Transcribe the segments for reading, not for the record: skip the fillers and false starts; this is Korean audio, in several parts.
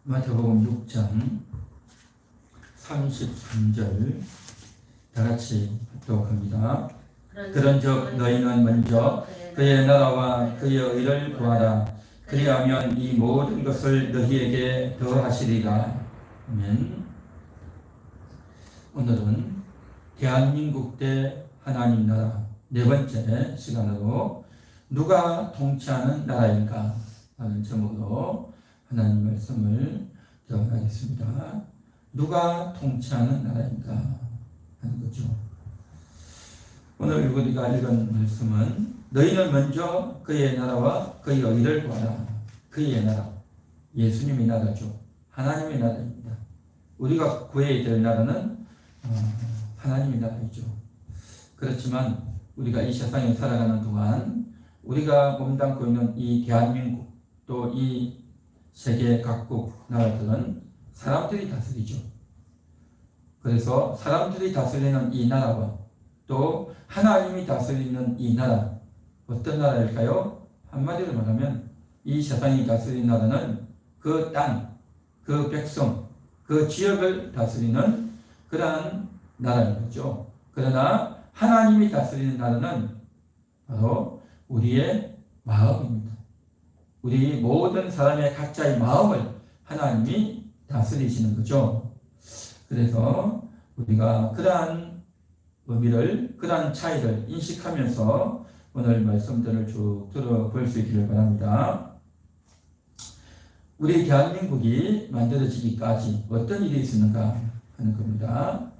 마태복음 6장 33절 다 같이 합독합니다. 그런즉 너희는 먼저 그의 나라와 그의 의를 구하라. 그리하면 이 모든 것을 너희에게 더하시리라. 아멘. 오늘은 대한민국 대 하나님 나라 네 번째 시간으로 누가 통치하는 나라인가 라는 제목으로 하나님 말씀을 대언하겠습니다. 누가 통치하는 나라인가 하는 거죠. 오늘 우리가 읽은 말씀은 너희는 먼저 그의 나라와 그의 의를 구하라. 그의 나라, 예수님의 나라죠. 하나님의 나라입니다. 우리가 구해야 될 나라는 하나님의 나라이죠. 그렇지만 우리가 이 세상에 살아가는 동안 우리가 몸담고 있는 이 대한민국 또 이 세계 각국 나라들은 사람들이 다스리죠. 그래서 사람들이 다스리는 이 나라와 또 하나님이 다스리는 이 나라, 어떤 나라일까요? 한마디로 말하면 이 세상이 다스리는 나라는 그 땅, 그 백성, 그 지역을 다스리는 그러한 나라인 거죠. 그러나 하나님이 다스리는 나라는 바로 우리의 마음입니다. 우리 모든 사람의 각자의 마음을 하나님이 다스리시는 거죠. 그래서 우리가 그러한 의미를, 그러한 차이를 인식하면서 오늘 말씀들을 쭉 들어볼 수 있기를 바랍니다. 우리 대한민국이 만들어지기까지 어떤 일이 있었는가 하는 겁니다.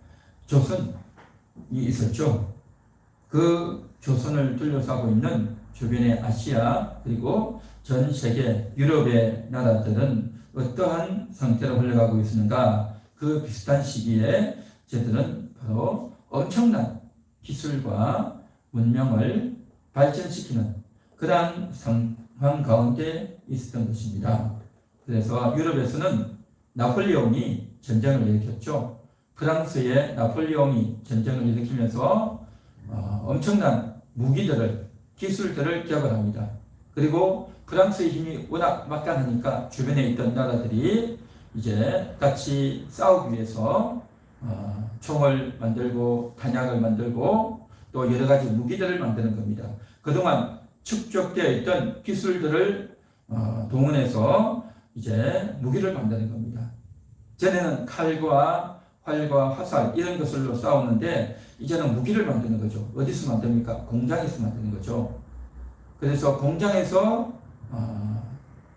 조선이 있었죠. 그 조선을 둘러싸고 있는 주변의 아시아 그리고 전 세계 유럽의 나라들은 어떠한 상태로 흘러가고 있었는가. 그 비슷한 시기에 저들은 바로 엄청난 기술과 문명을 발전시키는 그러한 상황 가운데 있었던 것입니다. 그래서 유럽에서는 나폴레옹이 전쟁을 일으켰죠. 프랑스의 나폴레옹이 전쟁을 일으키면서 엄청난 무기들을, 기술들을 개발을 합니다. 그리고 프랑스의 힘이 워낙 막강하니까 주변에 있던 나라들이 이제 같이 싸우기 위해서 총을 만들고 탄약을 만들고 또 여러 가지 무기들을 만드는 겁니다. 그동안 축적되어 있던 기술들을 동원해서 이제 무기를 만드는 겁니다. 전에는 칼과 활과 화살 이런 것들로 싸웠는데 이제는 무기를 만드는 거죠. 어디서 만듭니까? 공장에서 만드는 거죠. 그래서 공장에서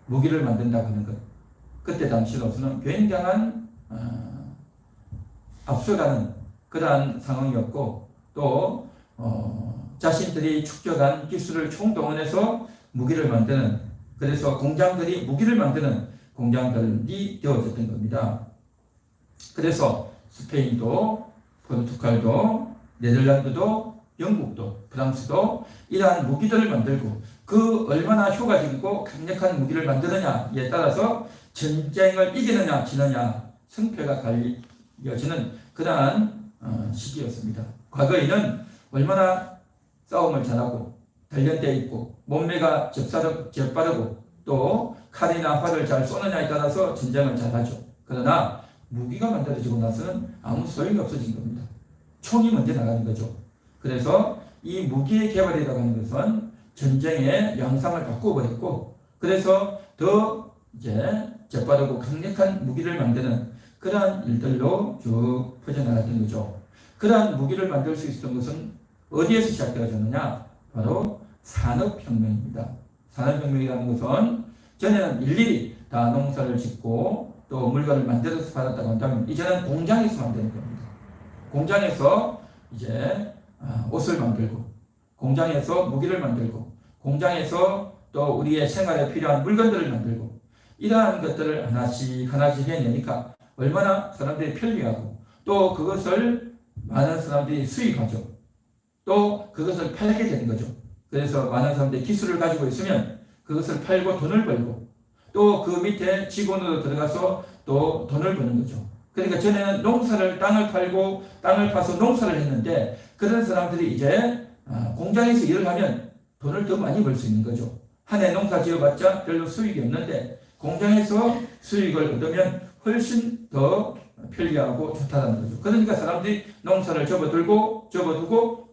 무기를 만든다고 하는 것. 그때 당시로서는 굉장한 앞서가는 그러한 상황이었고 또 자신들이 축적한 기술을 총동원해서 무기를 만드는, 그래서 공장들이 무기를 만드는 공장들이 되어졌던 겁니다. 그래서 스페인도 포르투갈도 네덜란드도 영국도 프랑스도 이러한 무기들을 만들고 그 얼마나 효과적이고 강력한 무기를 만드느냐에 따라서 전쟁을 이기느냐 지느냐 승패가 갈려지는 그러한 시기였습니다. 과거에는 얼마나 싸움을 잘하고 단련되어 있고 몸매가 재빠르고 또 칼이나 활을 잘 쏘느냐에 따라서 전쟁을 잘하죠. 그러나 무기가 만들어지고 나서는 아무 소용이 없어진 겁니다. 총이 먼저 나가는 거죠. 그래서 이 무기의 개발이라고 하는 것은 전쟁의 양상을 바꾸어버렸고, 그래서 더 이제 재빠르고 강력한 무기를 만드는 그러한 일들로 쭉 퍼져나갔던 거죠. 그러한 무기를 만들 수 있었던 것은 어디에서 시작되어졌느냐? 바로 산업혁명입니다. 산업혁명이라는 것은 전에는 일일이 다 농사를 짓고 또 물건을 만들어서 팔았다고 한다면 이제는 공장에서 만드는 겁니다. 공장에서 이제 옷을 만들고, 공장에서 무기를 만들고, 공장에서 또 우리의 생활에 필요한 물건들을 만들고, 이러한 것들을 하나씩 해내니까 얼마나 사람들이 편리하고 또 그것을 많은 사람들이 수입하죠. 또 그것을 팔게 되는 거죠. 그래서 많은 사람들이 기술을 가지고 있으면 그것을 팔고 돈을 벌고 또 그 밑에 직원으로 들어가서 또 돈을 버는 거죠. 그러니까 전에는 땅을 팔고 땅을 파서 농사를 했는데 그런 사람들이 이제 공장에서 일을 하면 돈을 더 많이 벌 수 있는 거죠. 한 해 농사 지어봤자 별로 수익이 없는데 공장에서 수익을 얻으면 훨씬 더 편리하고 좋다는 거죠. 그러니까 사람들이 농사를 접어두고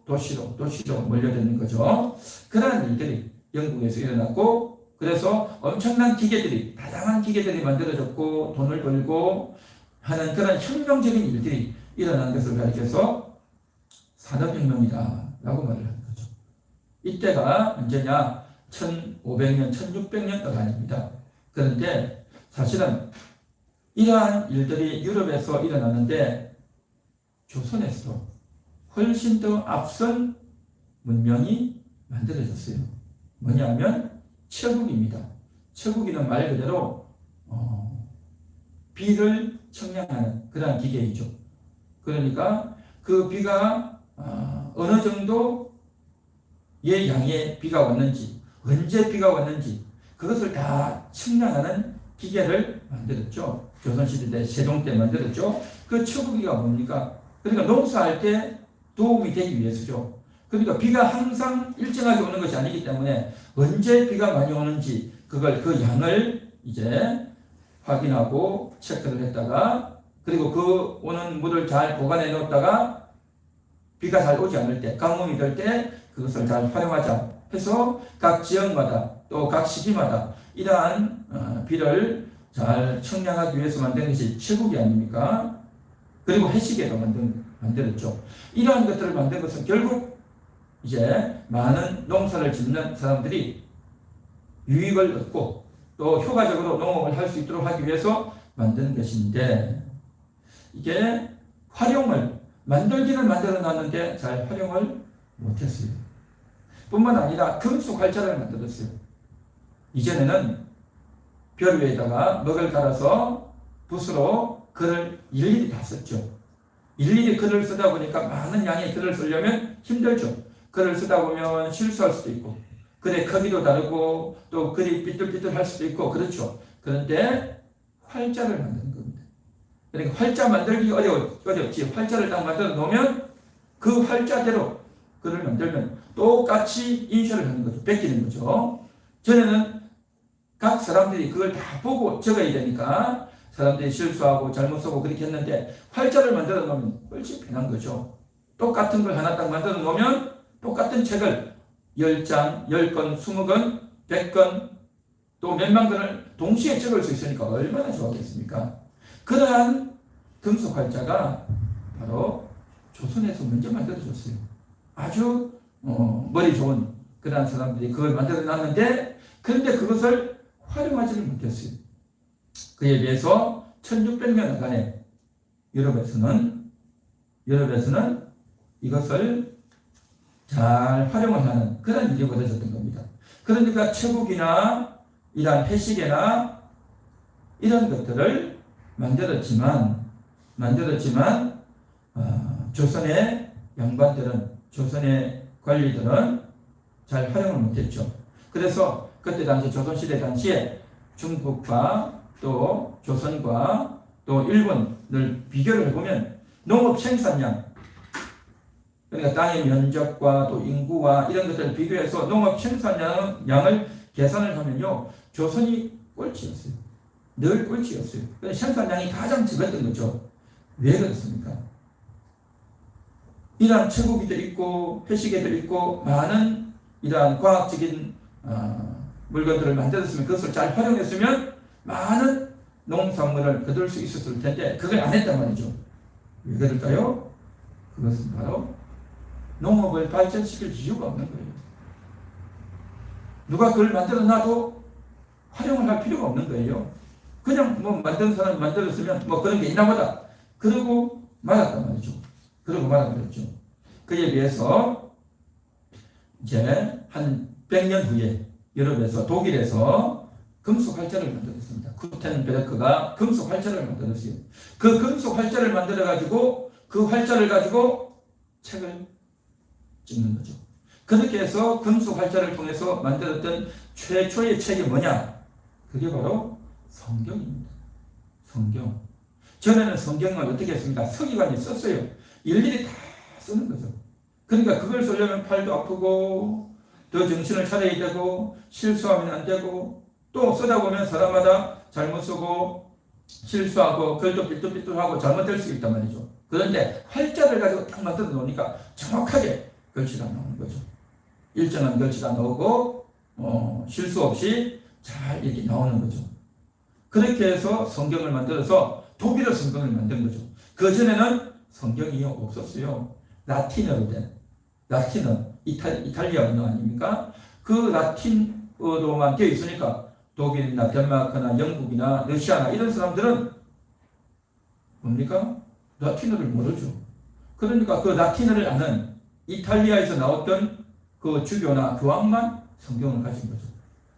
도시로 몰려드는 거죠. 그러한 일들이 영국에서 일어났고, 그래서 엄청난 기계들이, 다양한 기계들이 만들어졌고 돈을 벌고 하는 그런 혁명적인 일들이 일어난 것을 가리켜서 산업혁명이다 라고 말을 하는 거죠. 이때가 언제냐? 1500년, 1600년도가 아닙니다. 그런데 사실은 이러한 일들이 유럽에서 일어나는데 조선에서도 훨씬 더 앞선 문명이 만들어졌어요. 뭐냐면 처국입니다. 처국이는 말 그대로 비를 청량하는 그런 기계이죠. 그러니까 그 비가 어느 정도의 양의 비가 왔는지, 언제 비가 왔는지 그것을 다 측량하는 기계를 만들었죠. 조선시대 때 세종 때 만들었죠. 그 처국이가 뭡니까? 그러니까 농사할 때 도움이 되기 위해서죠. 그러니까 비가 항상 일정하게 오는 것이 아니기 때문에 언제 비가 많이 오는지 그 양을 이제 확인하고 체크를 했다가, 그리고 그 오는 물을 잘 보관해 놓았다가 비가 잘 오지 않을 때, 가뭄이 될 때 그것을 잘 활용하자 해서 각 지역마다 또 각 시기마다 이러한 비를 잘 청량하기 위해서 만든 것이 처국이 아닙니까? 그리고 해시계도 만들었죠. 이러한 것들을 만든 것은 결국 이제 많은 농사를 짓는 사람들이 유익을 얻고 또 효과적으로 농업을 할 수 있도록 하기 위해서 만든 것인데, 이게 만들기는 만들어 놨는데 잘 활용을 못했어요. 뿐만 아니라 금속 활자를 만들었어요. 이전에는 별 위에다가 먹을 갈아서 붓으로 글을 일일이 다 썼죠. 일일이 글을 쓰다 보니까 많은 양의 글을 쓰려면 힘들죠. 글을 쓰다 보면 실수할 수도 있고, 글의 크기도 다르고 또 글이 삐뚤삐뚤할 수도 있고 그렇죠. 그런데 활자를 만드는 겁니다. 그러니까 활자 만들기 어렵지. 활자를 딱 만들어 놓으면 그 활자대로 글을 만들면 똑같이 인쇄를 하는 거죠. 베끼는 거죠. 전에는 각 사람들이 그걸 다 보고 적어야 되니까 사람들이 실수하고 잘못 쓰고 그렇게 했는데, 활자를 만들어 놓으면 훨씬 편한 거죠. 똑같은 걸 하나 딱 만들어 놓으면 똑같은 책을 10장, 10권, 20권, 100권 또 몇만 권을 동시에 적을 수 있으니까 얼마나 좋았겠습니까? 그러한 금속 활자가 바로 조선에서 먼저 만들어졌어요. 아주 머리 좋은 그러한 사람들이 그걸 만들어 놨는데, 그런데 그것을 활용하지를 못했어요. 그에 비해서 1600년간에 유럽에서는 이것을 잘 활용을 하는 그런 일이 벌어졌던 겁니다. 그러니까 처국이나 이러한 해시계나 이런 것들을 만들었지만 조선의 양반들은, 조선의 관리들은 잘 활용을 못했죠. 그래서 그때 당시 조선시대 당시에 중국과 또 조선과 또 일본을 비교를 해보면 농업 생산량, 그러니까 땅의 면적과 또 인구와 이런 것들을 비교해서 농업 생산량을 계산을 하면요, 조선이 꼴찌였어요. 늘 꼴찌였어요. 생산량이 가장 적었던 거죠. 왜 그렇습니까? 이러한 처국이도 있고 해시계도 있고 많은 이러한 과학적인 물건들을 만들었으면, 그것을 잘 활용했으면 많은 농산물을 거둘 수 있었을 텐데 그걸 안 했단 말이죠. 왜 그럴까요? 그것은 바로 농업을 발전시킬 이유가 없는 거예요. 누가 그걸 만들어 놔도 활용을 할 필요가 없는 거예요. 그냥 만드는 사람이 만들었으면 그런 게 있나 보다 그러고 말았단 말이죠. 그러고 말아버렸죠. 그에 비해서 이제 한 100년 후에 유럽에서, 독일에서 금속 활자를 만들었습니다. 구텐베르크가 금속 활자를 만들었어요. 그 금속 활자를 만들어가지고 그 활자를 가지고 책을 찍는 거죠. 그렇게 해서 금속 활자를 통해서 만들었던 최초의 책이 뭐냐? 그게 바로 성경입니다. 성경. 전에는 성경을 어떻게 했습니까? 서기관이 썼어요. 일일이 다 쓰는 거죠. 그러니까 그걸 쓰려면 팔도 아프고 더 정신을 차려야 되고 실수하면 안 되고 또 쓰다 보면 사람마다 잘못 쓰고 실수하고 글도 삐뚤삐뚤하고 잘못될 수 있단 말이죠. 그런데 활자를 가지고 딱 만들어 놓으니까 정확하게 글씨가 나오는 거죠. 일정한 글씨가 나오고 실수 없이 잘 이렇게 나오는 거죠. 그렇게 해서 성경을 만들어서 독일어 성경을 만든 거죠. 그전에는 성경이 없었어요. 라틴어로 된, 라틴어, 이탈리아 언어 아닙니까? 그 라틴어로만 되어 있으니까 독일이나 덴마크나 영국이나 러시아나 이런 사람들은 뭡니까? 라틴어를 모르죠. 그러니까 그 라틴어를 아는 이탈리아에서 나왔던 그 주교나 교황만 성경을 가진 거죠.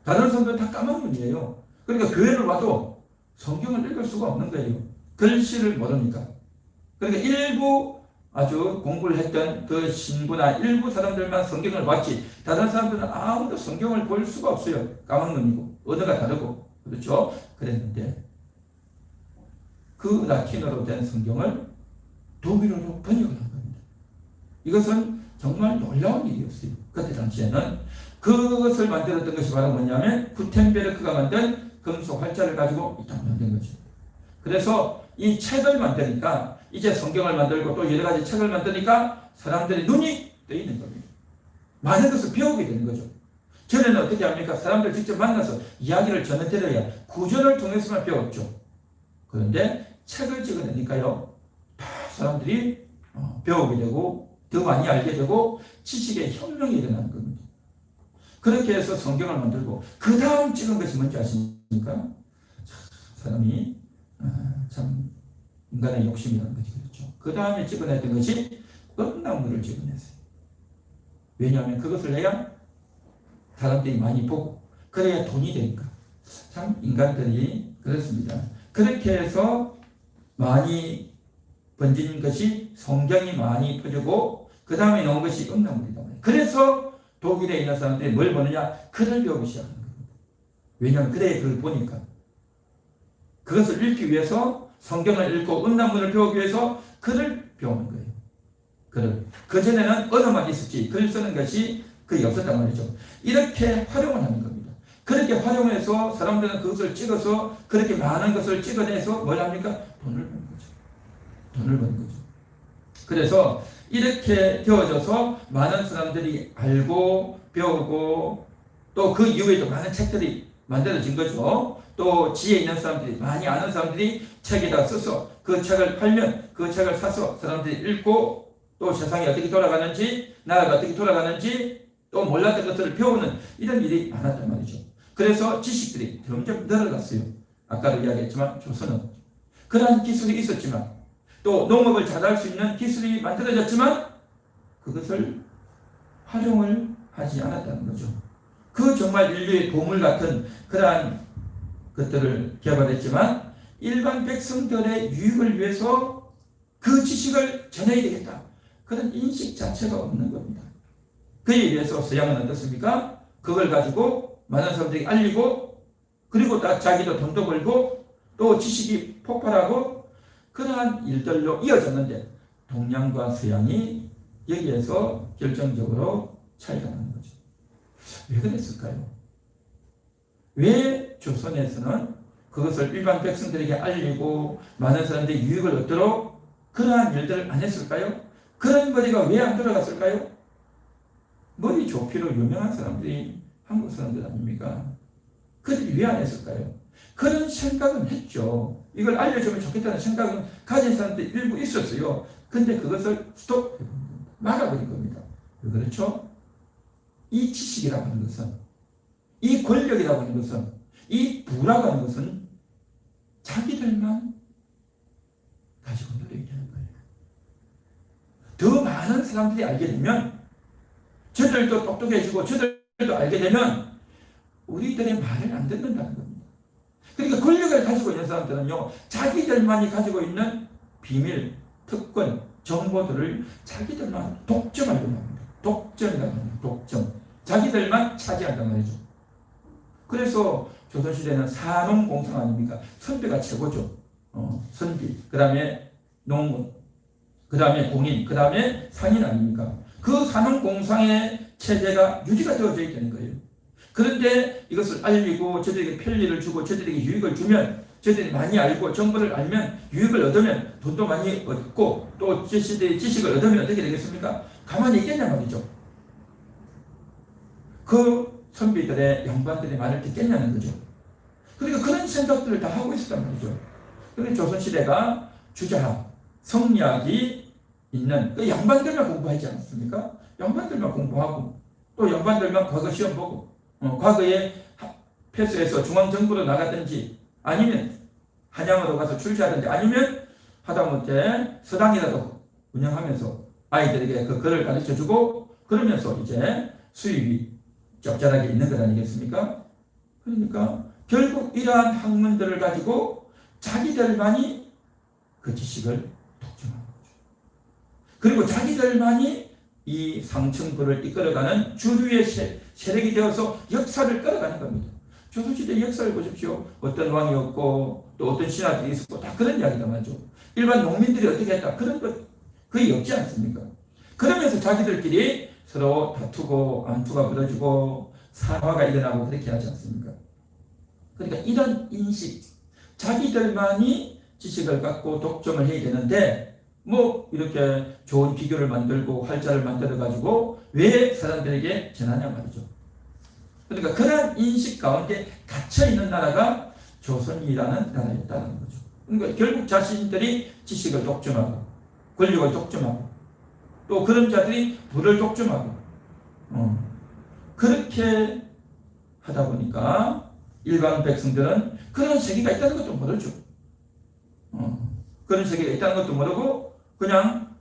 다른 성경은 다 까막눈이에요. 그러니까 교회를 와도 성경을 읽을 수가 없는 거예요. 글씨를 모르니까. 그러니까 일부 아주 공부를 했던 그 신부나 일부 사람들만 성경을 봤지 다른 사람들은 아무도 성경을 볼 수가 없어요. 까막눈이고 언어가 다르고 그렇죠. 그랬는데 그 라틴어로 된 성경을 독일어로 번역을 한 겁니다. 이것은 정말 놀라운 일이었어요. 그때 당시에는 그것을 만들었던 것이 바로 뭐냐면 구텐베르크가 만든 금속 활자를 가지고 딱 만든 거죠. 그래서 이 책을 만드니까 이제 성경을 만들고 또 여러 가지 책을 만드니까 사람들의 눈이 뜨이는 겁니다. 많은 것을 배우게 되는 거죠. 전에는 어떻게 합니까? 사람들 직접 만나서 이야기를 전해드려야 구전을 통해서만 배웠죠. 그런데 책을 찍어내니까요, 다 사람들이 배우게 되고 더 많이 알게 되고 지식의 혁명이 일어나는 겁니다. 그렇게 해서 성경을 만들고 그 다음 찍은 것이 뭔지 아십니까? 사람이 참 인간의 욕심이라는 것이 그렇죠. 그 다음에 찍어냈던 것이 음란물을 찍어냈어요. 왜냐하면 그것을 해야 사람들이 많이 보고 그래야 돈이 되니까. 참 인간들이 그렇습니다. 그렇게 해서 많이 번진 것이 성경이 많이 퍼지고 그 다음에 나온 것이 음란물이다. 그래서 독일에 있는 사람들이 뭘 보느냐? 글을 배우기 시작하는 겁니다. 왜냐하면 그대의 글을 보니까 그것을 읽기 위해서 성경을 읽고 음란물을 배우기 위해서 글을 배우는 거예요. 글을. 그전에는 언어만 있었지 글 쓰는 것이 거의 없었단 말이죠. 이렇게 활용을 하는 겁니다. 그렇게 활용해서 사람들은 그것을 찍어서 그렇게 많은 것을 찍어내서 뭘 합니까? 돈을 버는 거죠. 돈을 버는 거죠. 그래서 이렇게 되어져서 많은 사람들이 알고 배우고 또 그 이후에도 많은 책들이 만들어진 거죠. 또 지혜 있는 사람들이 많이 아는 사람들이 책에다 써서 그 책을 팔면 그 책을 사서 사람들이 읽고 또 세상이 어떻게 돌아가는지 나라가 어떻게 돌아가는지 또 몰랐던 것들을 배우는 이런 일이 많았단 말이죠. 그래서 지식들이 점점 늘어났어요. 아까도 이야기했지만 조선은 그러한 기술이 있었지만 또 농업을 잘할 수 있는 기술이 만들어졌지만 그것을 활용을 하지 않았다는 거죠. 그 정말 인류의 보물 같은 그러한 것들을 개발했지만 일반 백성들의 유익을 위해서 그 지식을 전해야 되겠다. 그런 인식 자체가 없는 겁니다. 그에 비해서 서양은 어떻습니까? 그걸 가지고 많은 사람들이 알리고 그리고 또 자기도 돈도 벌고 또 지식이 폭발하고 그러한 일들로 이어졌는데 동양과 서양이 여기에서 결정적으로 차이가 나는 거죠. 왜 그랬을까요? 왜 조선에서는 그것을 일반 백성들에게 알리고 많은 사람들이 유익을 얻도록 그러한 일들을 안 했을까요? 그런 머리가 왜 안 들어갔을까요? 머리 좁히로 유명한 사람들이 한국 사람들 아닙니까? 그들이 왜 안 했을까요? 그런 생각은 했죠. 이걸 알려주면 좋겠다는 생각은 가진 사람들이 일부 있었어요. 근데 그것을 스톱, 막아버린 겁니다. 왜 그렇죠? 이 지식이라고 하는 것은, 이 권력이라고 하는 것은, 이 부라고 하는 것은 자기들만 가지고 놀아야 되는 거예요. 더 많은 사람들이 알게 되면 저들도 똑똑해지고 저들도 알게 되면 우리들의 말을 안 듣는다는 겁니다. 그러니까 권력을 가지고 있는 사람들은요, 자기들만이 가지고 있는 비밀, 특권, 정보들을 자기들만 독점하려고 합니다. 독점이라고 합니다. 독점. 자기들만 차지한단 말이죠. 그래서 조선시대는 산업공상 아닙니까? 선비가 최고죠. 선비, 그 다음에 농군, 그 다음에 공인, 그 다음에 상인 아닙니까? 그 산업공상의 체제가 유지가 되어져 있다는 거예요. 그런데 이것을 알리고 저들에게 편리를 주고 저들에게 유익을 주면, 저들이 많이 알고 정보를 알면, 유익을 얻으면 돈도 많이 얻고 또 지식을 얻으면 어떻게 되겠습니까? 가만히 있겠냐 말이죠. 그 선비들의 양반들의 말을 듣겠냐는 거죠. 그러니까 그런 생각들을 다 하고 있었단 말이죠. 그런데 조선시대가 주자학, 성리학이 있는 그 양반들만 공부하지 않았습니까? 양반들만 공부하고 또 양반들만 과거 시험 보고 과거에 폐수해서 중앙정부로 나가든지 아니면 한양으로 가서 출세하든지 아니면 하다못해 서당이라도 운영하면서 아이들에게 그 글을 가르쳐주고 그러면서 이제 수입이 짭짤하게 있는 것 아니겠습니까? 그러니까 결국 이러한 학문들을 가지고 자기들만이 그 지식을 독점하는 거죠. 그리고 자기들만이 이 상층부를 이끌어가는 주류의 세력이 되어서 역사를 끌어가는 겁니다. 조선시대 역사를 보십시오. 어떤 왕이었고 또 어떤 신하들이 있었고 다 그런 이야기단 말이죠. 일반 농민들이 어떻게 했다 그런 것 거의 없지 않습니까? 그러면서 자기들끼리 서로 다투고 암투가 벌어지고 사화가 일어나고 그렇게 하지 않습니까? 그러니까 이런 인식, 자기들만이 지식을 갖고 독점을 해야 되는데 뭐 이렇게 좋은 기교를 만들고 활자를 만들어 가지고 왜 사람들에게 전하냐 말이죠. 그러니까 그런 인식 가운데 갇혀 있는 나라가 조선이라는 나라였다는 거죠. 그러니까 결국 자신들이 지식을 독점하고 권력을 독점하고 또 그런 자들이 부를 독점하고 그렇게 하다 보니까 일반 백성들은 그런 세계가 있다는 것도 모르죠. 그런 세계가 있다는 것도 모르고 그냥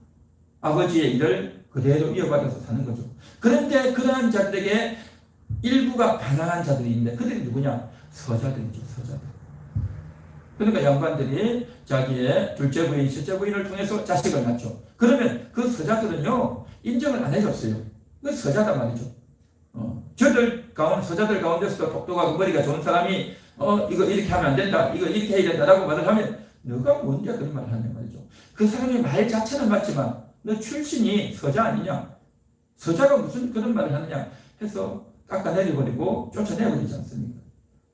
아버지의 일을 그대로 이어받아서 사는 거죠. 그런데 그러한 자들에게 일부가 반항한 자들이 있는데 그들이 누구냐? 서자들이죠. 서자들. 그러니까 양반들이 자기의 둘째 부인, 셋째 부인을 통해서 자식을 낳죠. 그러면 그 서자들은요 인정을 안 해줬어요. 그 서자다 말이죠. 서자들 가운데서도 똑똑하고 머리가 좋은 사람이 이거 이렇게 하면 안 된다, 이거 이렇게 해야 된다라고 말을 하면 너가 뭔데 그런 말을 하냐 말이죠. 그 사람의 말 자체는 맞지만 너 출신이 서자 아니냐? 서자가 무슨 그런 말을 하느냐 해서 깎아내려버리고 쫓아내버리지 않습니까?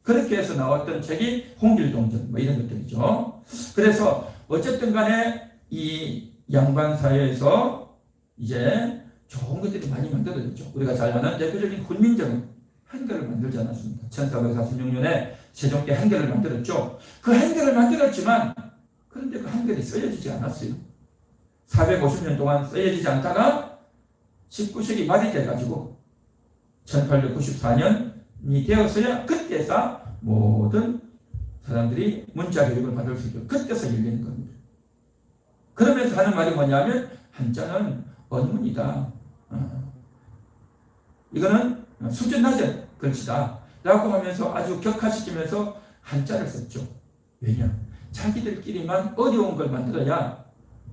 그렇게 해서 나왔던 책이 홍길동전 뭐 이런 것들이죠. 그래서 어쨌든 간에 이 양반 사회에서 이제 좋은 것들이 많이 만들어졌죠. 우리가 잘 아는 대표적인 훈민정음 한글을 만들지 않았습니까? 1446년에 세종 때 한글을 만들었죠. 그 한글을 만들었지만 그런데 그 한글이 쓰여지지 않았어요. 450년 동안 쓰여지지 않다가 19세기 말이 돼가지고 1894년이 되었어야 그때서 모든 사람들이 문자 교육을 받을 수 있도록 그때서 열리는 겁니다. 그러면서 하는 말이 뭐냐면 한자는 언문이다. 이거는 수준 낮은 글씨다. 라고 하면서 아주 격화시키면서 한자를 썼죠. 왜냐? 자기들끼리만 어려운 걸 만들어야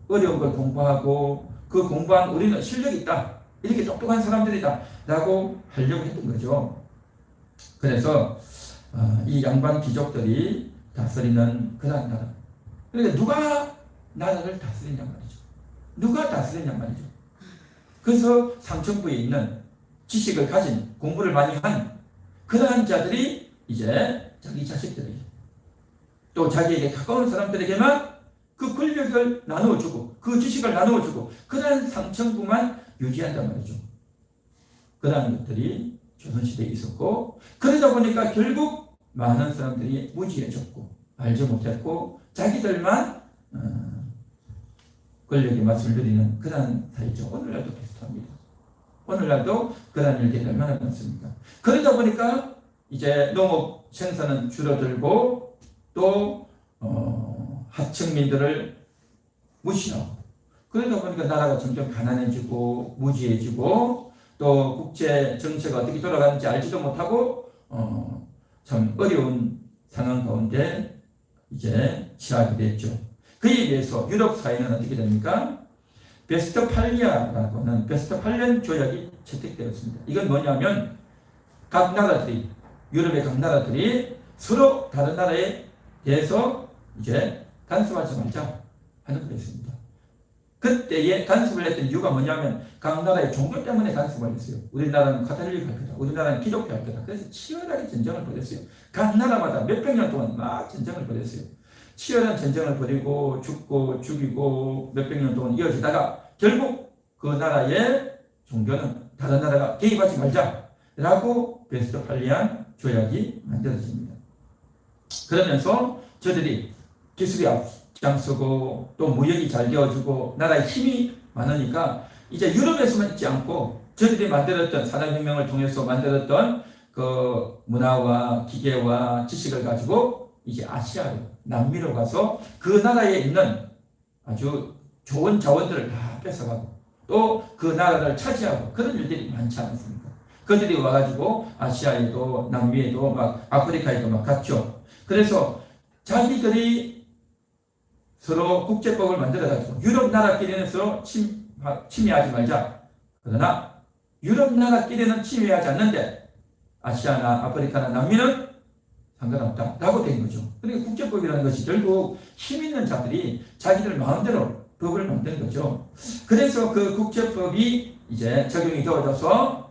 어려운 걸 공부하고 그 공부한 우리는 실력이 있다. 이렇게 똑똑한 사람들이다. 라고 하려고 했던 거죠. 그래서 이 양반 귀족들이 다스리는 그런 나라. 그러니까 누가 나라를 다스리냐 말이죠. 누가 다스리냐 말이죠. 그래서 상층부에 있는 지식을 가진 공부를 많이 한 그러한 자들이 이제 자기 자식들에게 또 자기에게 가까운 사람들에게만 그 권력을 나누어주고 그 지식을 나누어주고 그러한 상층부만 유지한단 말이죠. 그러한 것들이 조선시대에 있었고 그러다 보니까 결국 많은 사람들이 무지해졌고 알지 못했고 자기들만 권력의 맛을 누리는 그러한 사회죠. 오늘날도 비슷합니다. 오늘날도 그러한 일들이 얼마나 많습니까? 그러다 보니까 이제 농업 생산은 줄어들고 또 하층민들을 무시하고 그러다 보니까 나라가 점점 가난해지고 무지해지고 또 국제 정세가 어떻게 돌아가는지 알지도 못하고 참 어려운 상황 가운데 이제 처하게 됐죠. 그에 비해서 유럽 사회는 어떻게 됩니까? 베스트팔리아라고 하는 베스트팔리안 조약이 채택되었습니다. 이건 뭐냐면 각 나라들이 유럽의 각 나라들이 서로 다른 나라에 대해서 이제 간섭하지 말자 하는 거였습니다. 그때에 간섭을 했던 이유가 뭐냐면 각 나라의 종교 때문에 간섭을 했어요. 우리나라는 카톨릭 할 거다. 우리나라는 기독교 할 거다. 그래서 치열하게 전쟁을 벌였어요. 각 나라마다 몇백 년 동안 막 전쟁을 벌였어요. 치열한 전쟁을 벌이고 죽고 죽이고 몇백 년 동안 이어지다가 결국 그 나라의 종교는 다른 나라가 개입하지 말자라고 베스트팔리안 조약이 만들어집니다. 그러면서 저들이 기술이 앞장서고 또 무역이 잘 되어지고 나라의 힘이 많으니까 이제 유럽에서만 있지 않고 저들이 만들었던 산업혁명을 통해서 만들었던 그 문화와 기계와 지식을 가지고 이제 아시아로 남미로 가서 그 나라에 있는 아주 좋은 자원들을 다 뺏어가고 또 그 나라를 차지하고 그런 일들이 많지 않습니까? 그들이 와가지고 아시아에도 남미에도 막 아프리카에도 막 갔죠. 그래서 자기들이 서로 국제법을 만들어가지고 유럽 나라끼리는 서로 침해하지 말자. 그러나 유럽 나라끼리는 침해하지 않는데 아시아나 아프리카나 남미는 상관없다 라고 된 거죠. 그러니까 국제법이라는 것이 결국 힘 있는 자들이 자기들 마음대로 법을 만든 거죠. 그래서 그 국제법이 이제 적용이 되어져서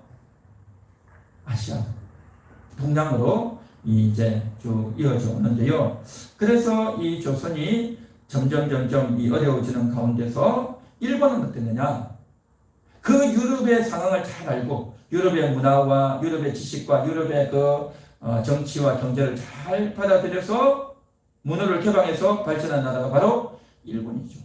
아시아 동남으로 이제 쭉 이어져 오는데요. 그래서 이 조선이 점점 이 어려워지는 가운데서 일본은 어땠느냐? 그 유럽의 상황을 잘 알고 유럽의 문화와 유럽의 지식과 유럽의 그 정치와 경제를 잘 받아들여서 문호를 개방해서 발전한 나라가 바로 일본이죠.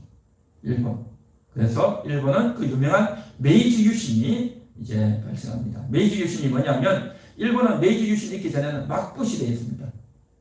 일본. 그래서 일본은 그 유명한 메이지 유신이 이제 발생합니다. 메이지 유신이 뭐냐면 일본은 메이지 유신 있기 전에는 막부 시대였습니다.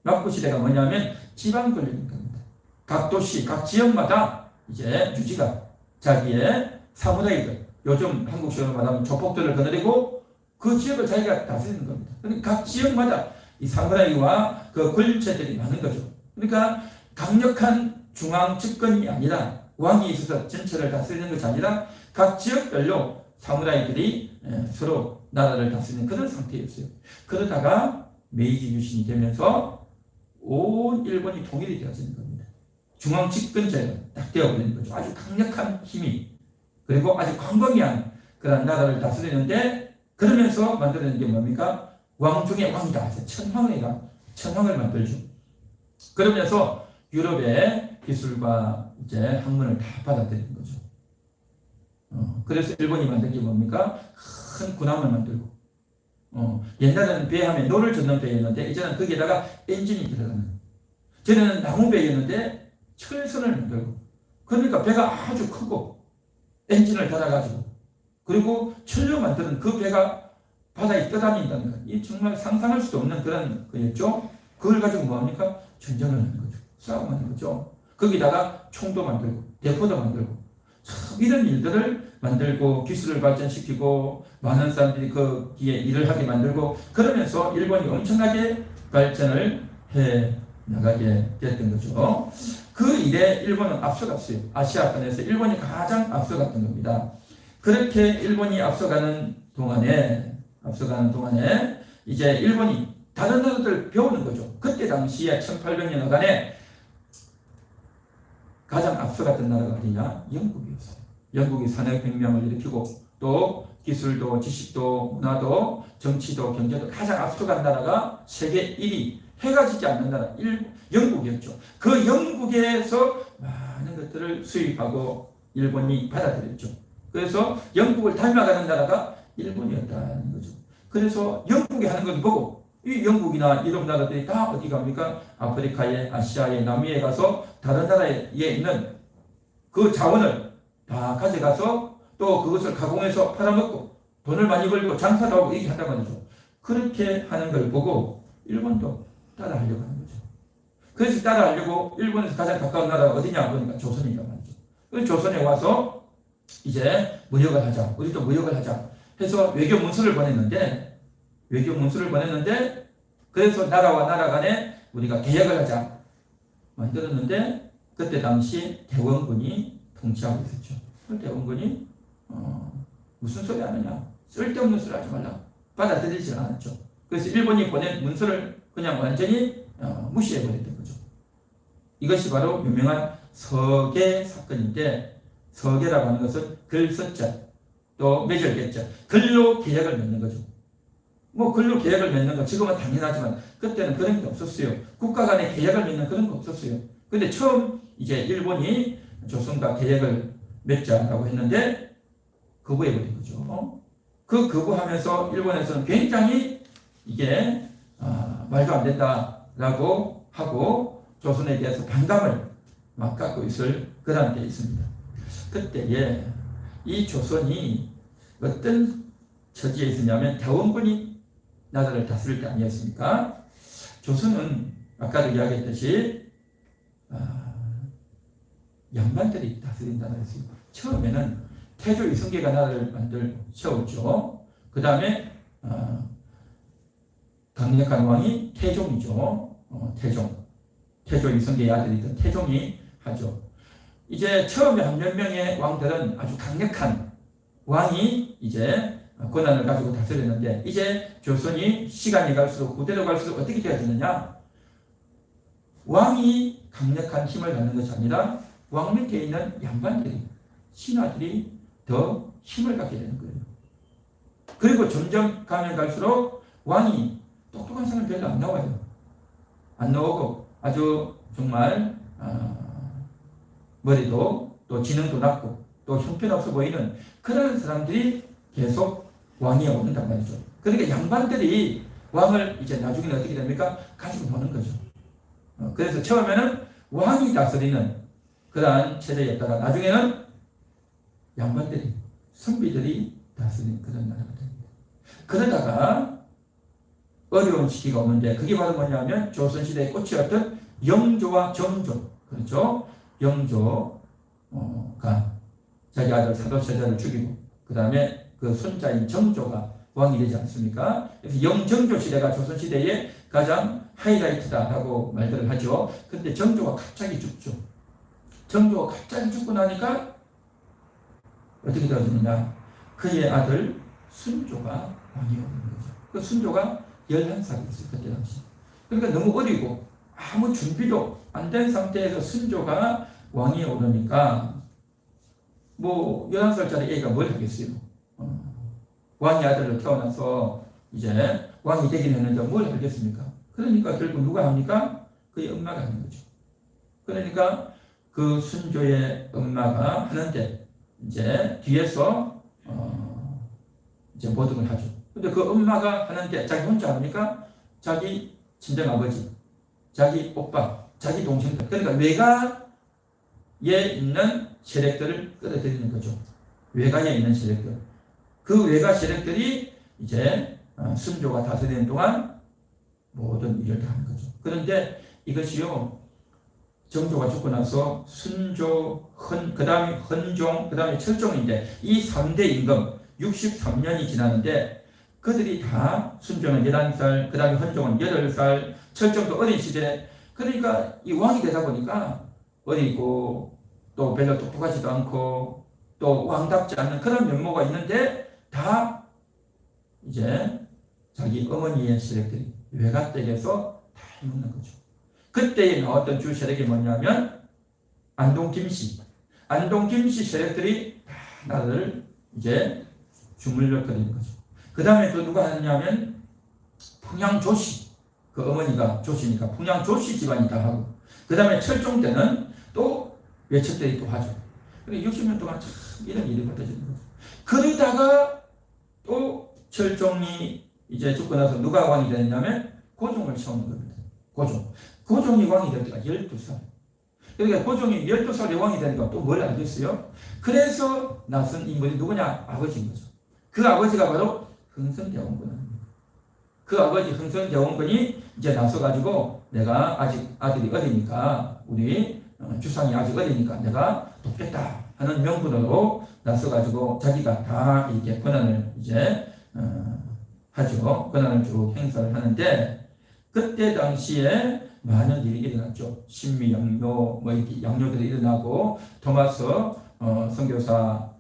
막부 시대가 뭐냐면 지방 권력인 겁니다. 각 도시, 각 지역마다 이제 유지가 자기의 사무라이들, 요즘 한국식으로 말하면 조폭들을 거느리고 그 지역을 자기가 다스리는 겁니다. 그러니까 각 지역마다 이 사무라이와 그 권력체들이 많은 거죠. 그러니까 강력한 중앙 집권이 아니라 왕이 있어서 전체를 다스리는 것이 아니라 각 지역별로 사무라이들이 서로 나라를 다스리는 그런 상태였어요. 그러다가 메이지 유신이 되면서 온 일본이 통일이 되어지는 겁니다. 중앙 집권제가 딱 되어버리는 거죠. 아주 강력한 힘이 그리고 아주 광범위한 그런 나라를 다스리는데 그러면서 만들어낸 게 뭡니까? 왕 중에 왕이다. 천황을 만들죠. 그러면서 유럽의 기술과 이제 학문을 다 받아들이는 거죠. 그래서 일본이 만든 게 뭡니까? 큰 군함을 만들고 옛날에는 배하면 노를 젓는 배였는데 이제는 거기에다가 엔진이 들어가는 전에는 나무 배였는데 철선을 만들고 그러니까 배가 아주 크고 엔진을 달아가지고 그리고 철로 만드는 그 배가 바다에 떠다닌다는 것. 이 정말 상상할 수도 없는 그런 거였죠. 그걸 가지고 뭐합니까? 전쟁을 하는 거죠. 싸움하는 거죠. 거기다가 총도 만들고 대포도 만들고 참 이런 일들을 만들고 기술을 발전시키고 많은 사람들이 거기에 일을 하게 만들고 그러면서 일본이 엄청나게 발전을 해 나가게 됐던 거죠. 그 일에 일본은 앞서갔어요. 아시아권에서 일본이 가장 앞서갔던 겁니다. 그렇게 일본이 앞서가는 동안에 이제 일본이 다른 나라들 배우는 거죠. 그때 당시에 1800년간에 가장 앞서갔던 나라가 어디냐? 영국이었어요. 영국이 산업혁명을 일으키고 또 기술도 지식도 문화도 정치도 경제도 가장 앞서간 나라가 세계 1위 해가 지지 않는 나라 영국이었죠. 그 영국에서 많은 것들을 수입하고 일본이 받아들였죠. 그래서 영국을 닮아가는 나라가 일본이었다는 거죠. 그래서 영국이 하는 걸 보고 이 영국이나 유럽 나라들이 다 어디 갑니까? 아프리카에, 아시아에, 남미에 가서 다른 나라에 있는 그 자원을 다 가져가서 또 그것을 가공해서 팔아먹고 돈을 많이 벌고 장사도 하고 이렇게 한단 말이죠. 그렇게 하는 걸 보고 일본도 따라하려고 하는 거죠. 그래서 따라하려고 일본에서 가장 가까운 나라가 어디냐 보니까 조선이란 말이죠. 그 조선에 와서 이제 무역을 하자. 우리도 무역을 하자. 해서 외교 문서를 보냈는데 그래서 나라와 나라 간에 우리가 계약을 하자 만들었는데 그때 당시 대원군이 통치하고 있었죠. 그 대원군이 무슨 소리 하느냐 쓸데없는 소리 하지 말라 받아들이지 않았죠. 그래서 일본이 보낸 문서를 그냥 완전히 무시해버렸던 거죠. 이것이 바로 유명한 서계 사건인데 서계라고 하는 것은 글서자, 또 맺을겠자, 글로 계약을 맺는 거죠. 뭐 글로 계약을 맺는 건 지금은 당연하지만 그때는 그런 게 없었어요. 국가 간에 계약을 맺는 그런 거 없었어요. 근데 처음 이제 일본이 조선과 계약을 맺자라고 했는데 거부해버린 거죠. 그 거부하면서 일본에서는 굉장히 이게 말도 안 된다라고 하고 조선에 대해서 반감을 막 갖고 있을 그런 게 있습니다. 그때에 이 조선이 어떤 처지에 있었냐면 대원군이 나라를 다스릴 때 아니었습니까? 조선은 아까도 이야기했듯이 양반들이 다스린다고 했어요. 처음에는 태조 이성계가 나라를 세웠죠. 그 다음에 강력한 왕이 태종이죠. 태조 이성계의 아들이던 태종이 하죠. 이제 처음에 한 몇 명의 왕들은 아주 강력한 왕이 이제 권한을 가지고 다스렸는데 이제 조선이 시간이 갈수록 후대로 갈수록 어떻게 되어지느냐? 왕이 강력한 힘을 갖는 것이 아니라 왕 밑에 있는 양반들이, 신하들이 더 힘을 갖게 되는 거예요. 그리고 점점 가면 갈수록 왕이 똑똑한 사람 별로 안 나와요. 안 나오고 아주 정말 머리도 또 지능도 낮고 또 형편없어 보이는 그런 사람들이 계속 왕위에 오른단 말이죠. 그러니까 양반들이 왕을 이제 나중에는 어떻게 됩니까? 가지고 노는 거죠. 그래서 처음에는 왕이 다스리는 그러한 체제였다가 나중에는 양반들이, 선비들이 다스리는 그런 나라가 됩니다. 그러다가 어려운 시기가 오는데 그게 바로 뭐냐면 조선시대의 꽃이었던 영조와 정조, 그렇죠? 영조가 자기 아들 사도세자를 죽이고 그 다음에 그 손자인 정조가 왕이 되지 않습니까? 그래서 영정조 시대가 조선시대의 가장 하이라이트다라고 말들을 하죠. 그런데 정조가 갑자기 죽죠. 정조가 갑자기 죽고 나니까 어떻게 되어지느냐? 그의 아들 순조가 왕이 오는 거죠. 그 순조가 11살이었어요. 그때 당시. 그러니까 너무 어리고 아무 준비도 안 된 상태에서 순조가 왕위에 오르니까 뭐 11살짜리 애가 뭘 하겠어요. 왕의 아들로 태어나서 이제 왕이 되긴 했는데 뭘 하겠습니까? 그러니까 결국 누가 합니까? 그의 엄마가 하는 거죠. 그러니까 그 순조의 엄마가 하는데 이제 뒤에서 이제 모든 걸 하죠. 근데 그 엄마가 하는데 자기 혼자 합니까? 자기 친정아버지, 자기 오빠, 자기 동생들, 그러니까 외가에 있는 세력들을 끌어들이는 거죠. 외가에 있는 세력들. 그 외가 세력들이 이제 순조가 다스리는 동안 모든 일을 다 하는 거죠. 그런데 이것이요, 정조가 죽고 나서 순조, 그 다음에 헌종, 그 다음에 철종인데 이 3대 임금 63년이 지나는데 그들이 다 순조는 11살, 그 다음에 헌종은 8살, 철종도 어린 시절에 그러니까 이 왕이 되다 보니까 어리고 또 별로 똑똑하지도 않고 또 왕답지 않는 그런 면모가 있는데 다 이제 자기 어머니의 세력들이 외가댁에서 다 해먹는 거죠. 그때에 나왔던 주 세력이 뭐냐면 안동 김씨 세력들이 다 나라를 이제 주물러 버리는 거죠. 그 다음에 또 누가 하느냐면 풍양 조씨, 그 어머니가 조씨니까 풍양 조씨 집안이 다 하고, 그 다음에 철종 때는 또 외척들이 또 하죠. 60년 동안 참 이런 일이 벌어지는 거죠. 그러다가 또 철종이 이제 죽고 나서 누가 왕이 되느냐면 고종을 세우는 겁니다. 고종이 왕이 될 때가 12살. 그러니까 고종이 12살에 왕이 되니까 또 뭘 알겠어요? 그래서 나선 인물이 누구냐? 아버지인 거죠. 그 아버지가 바로 흥선대원군입니다. 그 아버지 흥선대원군이 이제 나서가지고 내가 아직 아들이 어리니까 우리 주상이 아직 어리니까 내가 돕겠다 하는 명분으로 나서가지고 자기가 다 이렇게 권한을 이제 하죠. 권한을 쭉 행사를 하는데 그때 당시에 많은 일이 일어났죠. 신미양요 뭐 이렇게 양요들이 일어나고 토마스 선교사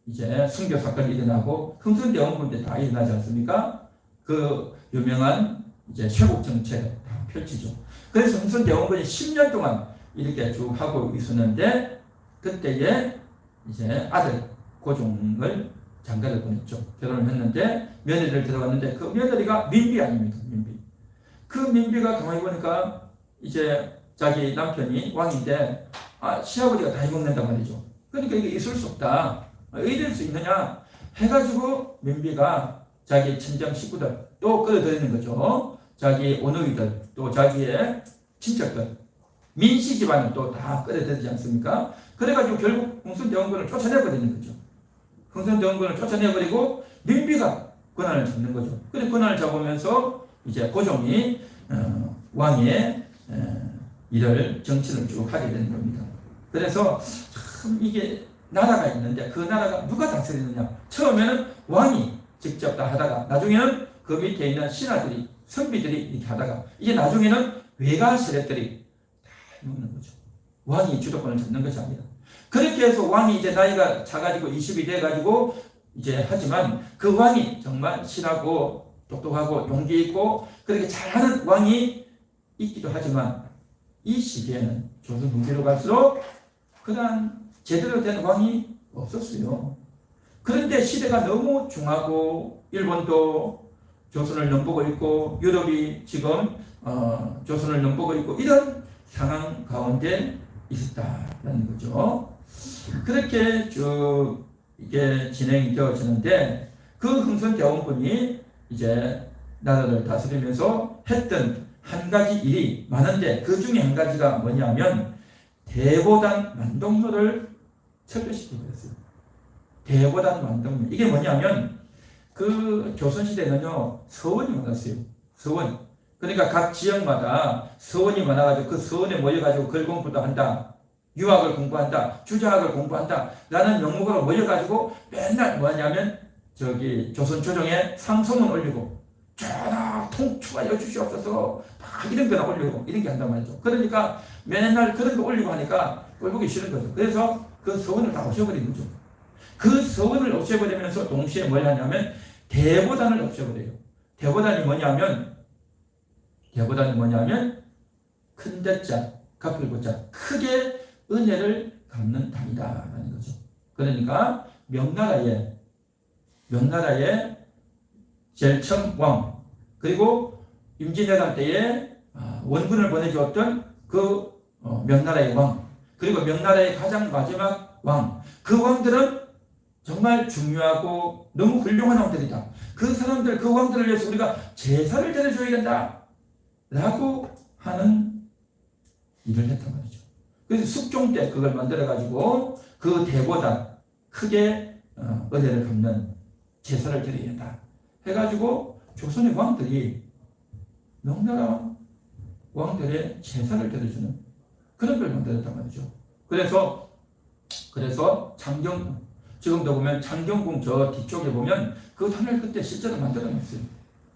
이제 순교 사건이 일어나고 흥선대원군 때 다 일어나지 않습니까? 그 유명한 이제 쇄국 정책을 다 펼치죠. 그래서 흥선대원군이 10년 동안 이렇게 쭉 하고 있었는데 그때에 이제 아들 고종을 장가를 보냈죠. 결혼을 했는데 며느리를 들어갔는데 그 며느리가 민비 아닙니까? 민비. 그 민비가 가만히 보니까 이제 자기 남편이 왕인데 시아버지가 다 해먹는단 말이죠. 그러니까 이게 있을 수 없다. 이럴 수 있느냐 해가지고 민비가 자기 친정 식구들 또 끌어들이는 거죠. 자기 오누이들 또 자기의 친척들 민씨 집안을 또 다 끌어들이지 않습니까? 그래가지고 결국 흥선대원군을 쫓아내버리는 거죠. 흥선대원군을 쫓아내버리고 민비가 권한을 잡는 거죠. 그래 권한을 잡으면서 이제 고종이 왕의 일을 정치를 쭉 하게 되는 겁니다. 그래서 참 이게 나라가 있는데 그 나라가 누가 다스리느냐? 처음에는 왕이 직접 다 하다가 나중에는 그 밑에 있는 신하들이 선비들이 이렇게 하다가 이제 나중에는 외가 세력들이 다 해먹는 거죠. 왕이 주도권을 잡는 것이 아니라 그렇게 해서 왕이 이제 나이가 차가지고 20이 돼가지고 이제 하지만 그 왕이 정말 신하고 똑똑하고 용기 있고 그렇게 잘하는 왕이 있기도 하지만 이 시기에는 조선 후기로 갈수록 그러한 제대로 된 왕이 없었어요. 그런데 시대가 너무 중하고 일본도 조선을 넘보고 있고 유럽이 지금 조선을 넘보고 있고 이런 상황 가운데 있었다라는 거죠. 그렇게 쭉 이게 진행이 되어지는데 그 흥선대원군이 이제 나라를 다스리면서 했던 한 가지 일이 많은데 그 중에 한 가지가 뭐냐면 대보단 만동로를 철폐시키고 그랬어요. 대보단 만동로 이게 뭐냐면 그 조선시대는요 서원이 많았어요. 서원. 그러니까 각 지역마다 서원이 많아가지고 그 서원에 모여가지고 글 공부도 한다. 유학을 공부한다. 주자학을 공부한다. 라는 명목으로 모여가지고 맨날 뭐하냐면 저기 조선 조정에 상소문 올리고 전하 통추하여 주시옵소서 막 이런 거나 올리고 이런 게 한단 말이죠. 그러니까 맨날 그런 거 올리고 하니까 꼴보기 싫은 거죠. 그래서 그 서원을 다 없애버린 거죠. 그 서원을 없애버리면서 동시에 뭘 하냐면 대보단을 없애버려요. 대보단이 뭐냐면 큰 대자 갚을 보자 크게 은혜를 갚는 단이다라는 거죠. 그러니까 명나라의 제일 처음 왕 그리고 임진왜란 때에 원군을 보내주었던 그 명나라의 왕 그리고 명나라의 가장 마지막 왕 그 왕들은 정말 중요하고 너무 훌륭한 왕들이다. 그 사람들 그 왕들을 위해서 우리가 제사를 드려줘야 된다 라고 하는 일을 했단 말이죠. 그래서 숙종 때 그걸 만들어가지고 그 대보다 크게 은혜를 갚는 제사를 드려야 된다 해가지고 조선의 왕들이 명나라 왕들의 제사를 드려주는 그런 걸 만들었단 말이죠. 그래서 장경궁 지금도 보면 장경궁 저 뒤쪽에 보면 그 터널 그때 실제로 만들어놨어요.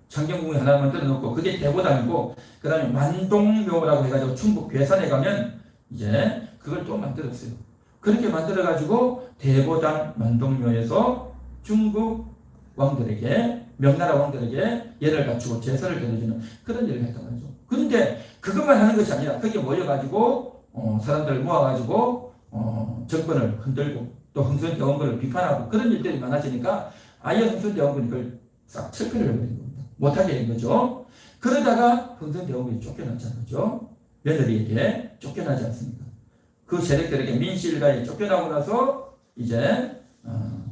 장경궁이 하나 만들어 놓고 그게 대보단이고 그 다음에 만동묘라고 해가지고 충북 괴산에 가면 이제 그걸 또 만들었어요. 그렇게 만들어가지고 대보단 만동묘에서 중국 왕들에게 명나라 왕들에게 예를 갖추고 제사를 드려주는 그런 일을 했단 말이죠. 그런데 그것만 하는 것이 아니라 거기에 모여가지고 사람들 모아가지고 정권을 흔들고 또 흥선대원군을 비판하고 그런 일들이 많아지니까 아예 흥선대원군이 그걸 싹 철폐를 해버린 겁니다. 못하게 된 거죠. 그러다가 흥선대원군이 쫓겨났잖아요. 그죠? 며느리에게 쫓겨나지 않습니까? 그 세력들에게 민씨 일가에 쫓겨나고 나서 이제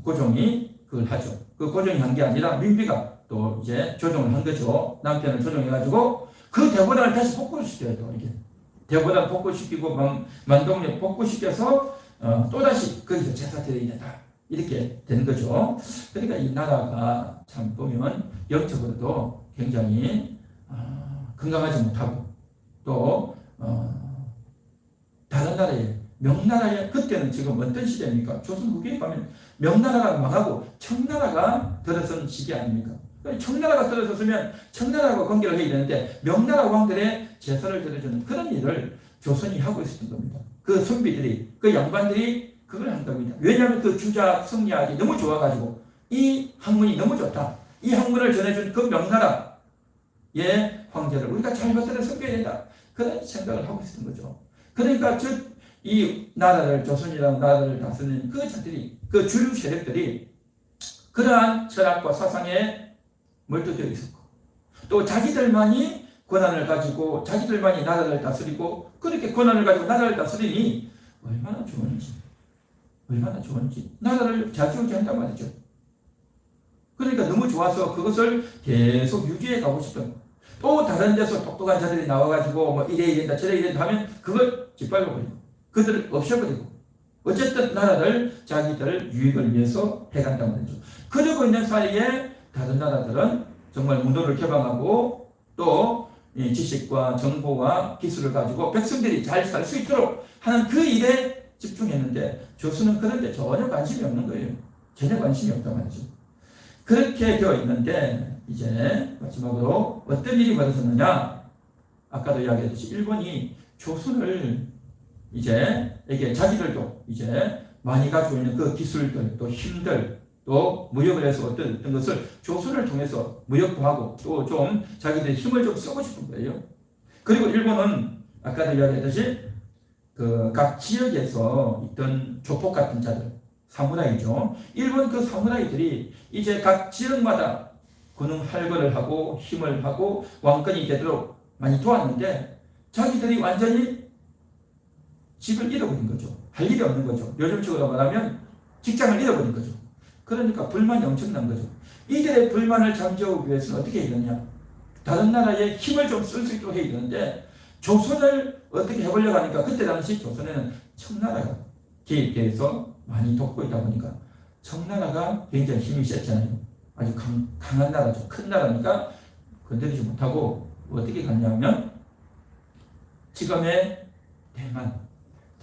고종이 그걸 하죠. 그 고종이 한 게 아니라 민비가 또 이제 조종을 한 거죠. 남편을 조종해가지고 그 대보단을 다시 복구를 시켜야 돼요. 이게 대보단 복구시키고 만동력 복구시켜서 또다시 거기서 제사 드려야 된다. 이렇게 되는 거죠. 그러니까 이 나라가 참 보면 영적으로도 굉장히 건강하지 못하고 또 다른 나라에 명나라에 그때는 지금 어떤 시대입니까? 조선 후기에 가면 명나라가 망하고 청나라가 들어선 시기 아닙니까? 청나라가 들어섰으면 청나라하고 관계를 해야 되는데 명나라 왕들의 제사를 드려주는 그런 일을 조선이 하고 있었던 겁니다. 그 선비들이 그 양반들이 그걸 한 겁니다. 왜냐하면 그 주자 성리학이 너무 좋아가지고 이 학문이 너무 좋다. 이 학문을 전해준 그 명나라의 황제를 우리가 잘 받들어 섬겨야 된다. 그런 생각을 하고 있었던 거죠. 그러니까 이 나라를, 조선이라는 나라를 다스리는 그 자들이, 그 주류 세력들이 그러한 철학과 사상에 몰두되어 있었고, 또 자기들만이 권한을 가지고 자기들만이 나라를 다스리고, 그렇게 권한을 가지고 나라를 다스리니 얼마나 좋은지 나라를 좌지우지한단 말이죠. 그러니까 너무 좋아서 그것을 계속 유지해 가고 싶은, 또 다른 데서 똑똑한 자들이 나와가지고 뭐 이래 이랬다 저래 이랬다 하면 그걸 짓밟아버리고 그들을 없애버리고, 어쨌든 나라를 자기들 유익을 위해서 해간단 말이죠. 그러고 있는 사이에 다른 나라들은 정말 문호를 개방하고 또 지식과 정보와 기술을 가지고 백성들이 잘 살 수 있도록 하는 그 일에 집중했는데, 조선은 그런 데 전혀 관심이 없는 거예요. 전혀 관심이 없단 말이죠. 그렇게 되어 있는데 이제 마지막으로 어떤 일이 벌어졌느냐, 아까도 이야기했듯이 일본이 조선을 이제 이게 자기들도 이제 많이 가지고 있는 그 기술들, 또 힘들, 또 무역을 해서 어떤 것을 조선을 통해서 무역도 하고 또 좀 자기들의 힘을 좀 쓰고 싶은 거예요. 그리고 일본은 아까도 이야기했듯이 그 각 지역에서 있던 조폭 같은 자들, 사무라이죠. 일본 그 사무라이들이 이제 각 지역마다 군웅 할거를 하고 힘을 하고 왕권이 되도록 많이 도왔는데, 자기들이 완전히 집을 잃어버린 거죠. 할 일이 없는 거죠. 요즘식으로 말하면 직장을 잃어버린 거죠. 그러니까 불만이 엄청난 거죠. 이들의 불만을 잠재우기 위해서는 어떻게 해야 되느냐, 다른 나라에 힘을 좀 쓸 수 있도록 해야 되는데, 조선을 어떻게 해보려고 하니까 그때 당시 조선에는 청나라가 개입돼서 많이 돕고 있다 보니까 청나라가 굉장히 힘이 셌잖아요. 아주 강한 나라죠. 큰 나라니까 건드리지 못하고 어떻게 갔냐면 지금의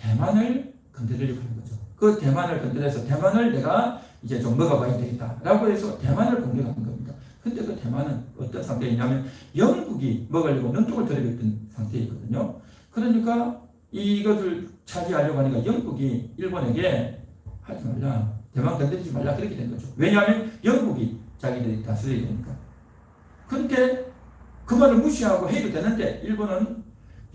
대만을 건드리려고 하는 거죠. 그 대만을 건드려서 대만을 내가 이제 좀 먹어봐야 되겠다라고 해서 대만을 공격하는 겁니다. 근데 그 대만은 어떤 상태이냐면 영국이 먹으려고 눈독을 들이고 있던 상태이거든요. 그러니까 이것을 차지하려고 하니까 영국이 일본에게 하지 말라, 대만 건드리지 말라, 그렇게 된 거죠. 왜냐하면 영국이 자기들이 다스려야 되니까. 그런데 그 말을 무시하고 해도 되는데, 일본은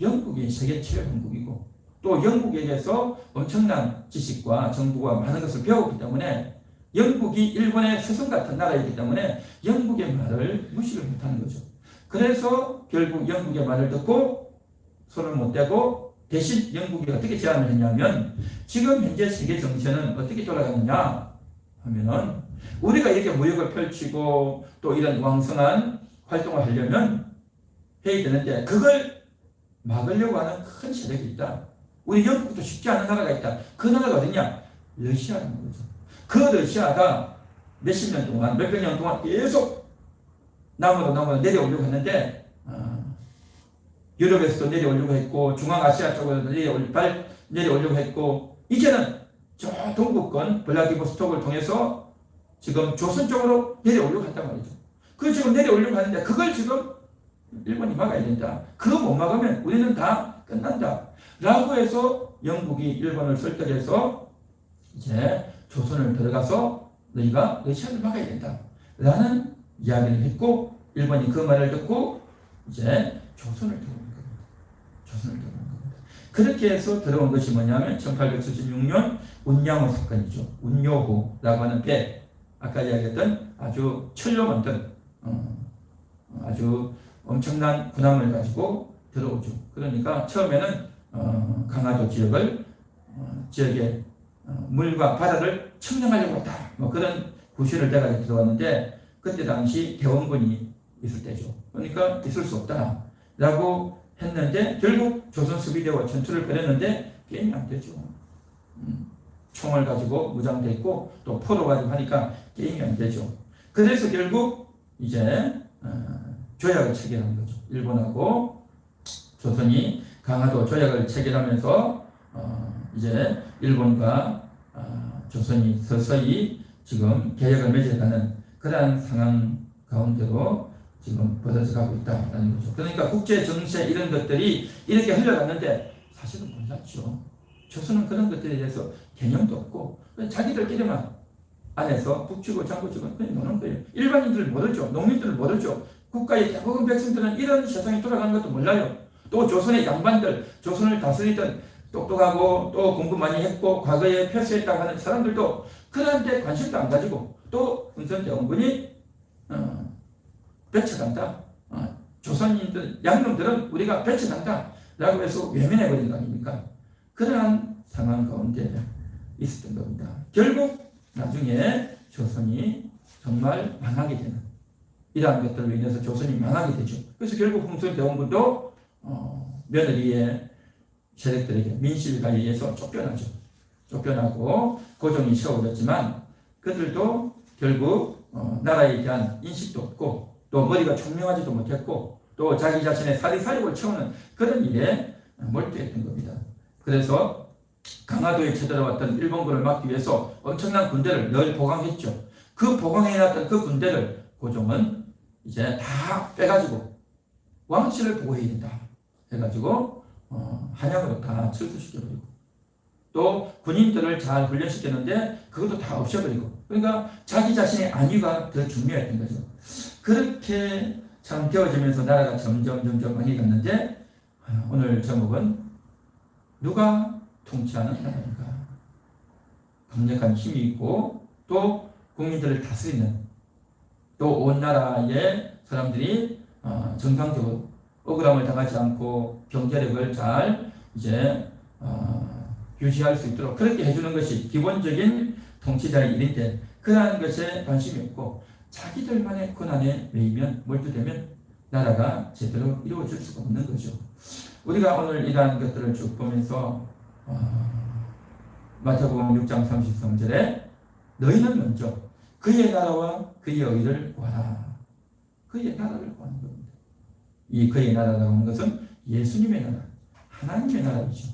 영국이 세계 최강국이고 또 영국에게서 엄청난 지식과 정보가 많은 것을 배웠기 때문에, 영국이 일본의 스승 같은 나라이기 때문에 영국의 말을 무시를 못하는 거죠. 그래서 결국 영국의 말을 듣고 손을 못 대고, 대신 영국이 어떻게 제안을 했냐면, 지금 현재 세계 정세는 어떻게 돌아가느냐 하면은, 우리가 이렇게 무역을 펼치고 또 이런 왕성한 활동을 하려면 해야 되는데, 그걸 막으려고 하는 큰 세력이 있다. 우리 영국도 쉽지 않은 나라가 있다. 그 나라가 어디냐? 러시아라는 거죠. 그 러시아가 몇십 년 동안, 몇백 년 동안 계속 남으로 내려오려고 했는데, 유럽에서도 내려오려고 했고, 중앙아시아 쪽으로 내려오려고 했고, 이제는 저 동구권 블라디보스톡을 통해서 지금 조선 쪽으로 내려오려고 한단 말이죠. 그 지금 내려오려고 하는데, 그걸 지금 일본이 막아야 된다. 그거 못 막으면 우리는 다 끝난다. 라고 해서 영국이 일본을 설득해서 이제 조선을 들어가서 너희가 러시아를 막아야 된다. 라는 이야기를 했고, 일본이 그 말을 듣고 이제 조선을 들어온 겁니다. 그렇게 해서 들어온 것이 뭐냐면 1876년 운양호 사건이죠. 운요호라고 하는 배, 아까 이야기했던 아주 철로 만든 아주 엄청난 군함을 가지고 들어오죠. 그러니까 처음에는 강화도 지역에 물과 바다를 청정하려고 했다, 뭐 그런 구실을 대가지고 들어왔는데, 그때 당시 대원군이 있을 때죠. 그러니까 있을 수 없다라고 했는데, 결국 조선 수비대와 전투를 벌였는데 게임이 안 되죠. 총을 가지고 무장돼 있고 또 포로 가지고 하니까 게임이 안 되죠. 그래서 결국 이제 조약을 체결한 거죠. 일본하고 조선이 강화도 조약을 체결하면서 이제 일본과 조선이 서서히 지금 개혁을 맺어가는 그러한 상황 가운데로 지금 벌어져 가고 있다는 거죠. 그러니까 국제 정세 이런 것들이 이렇게 흘러갔는데 사실은 몰랐죠. 조선은 그런 것들에 대해서 개념도 없고 자기들끼리만 안에서 북치고 장구치고 그냥 노는 거예요. 일반인들 모르죠. 농민들 모르죠. 국가의 대부분 백성들은 이런 세상이 돌아가는 것도 몰라요. 또 조선의 양반들, 조선을 다스리던 똑똑하고 또 공부 많이 했고 과거에 패스했다고 하는 사람들도 그런데 관심도 안 가지고 또 흥선대원군이 배척한다. 조선인들, 양놈들은 우리가 배척한다 라고 해서 외면해버린 거 아닙니까? 그러한 상황 가운데 있었던 겁니다. 결국 나중에 조선이 정말 망하게 되는 이러한 것들로 인해서 조선이 망하게 되죠. 그래서 결국 흥선대원군도 며느리의 세력들에게 민실가에 의해서 쫓겨나죠. 쫓겨나고 고종이 세워졌지만 그들도 결국 나라에 대한 인식도 없고 또 머리가 총명하지도 못했고 또 자기 자신의 사리사욕을 채우는 그런 일에 몰두했던 겁니다. 그래서 강화도에 쳐들어왔던 일본군을 막기 위해서 엄청난 군대를 늘 보강했죠. 그 보강해놨던 그 군대를 고종은 이제 다 빼가지고 왕실을 보호해야 된다 해가지고 한양으로 다 철수시켜버리고 또 군인들을 잘 훈련시켰는데 그것도 다 없애버리고 그러니까 자기 자신의 안위가 더 중요했던 거죠. 그렇게 참 되어지면서 나라가 점점 많이 갔는데 오늘 제목은 누가 통치하는 나라인가. 강력한 힘이 있고 또 국민들을 다스리는 또 온 나라의 사람들이 정상적으로 억울함을 당하지 않고 경제력을 잘 이제 유지할 수 있도록 그렇게 해주는 것이 기본적인 통치자의 일인데 그러한 것에 관심이 없고 자기들만의 권한에 매이면 몰두되면 나라가 제대로 이루어질 수가 없는 거죠. 우리가 오늘 이러한 것들을 쭉 보면서 마태복음 6장 33절에 너희는 먼저 그의 나라와 그의 의를 구하라. 그의 나라를 구하는 겁니다. 이 그의 나라라고 하는 것은 예수님의 나라, 하나님의 나라이죠.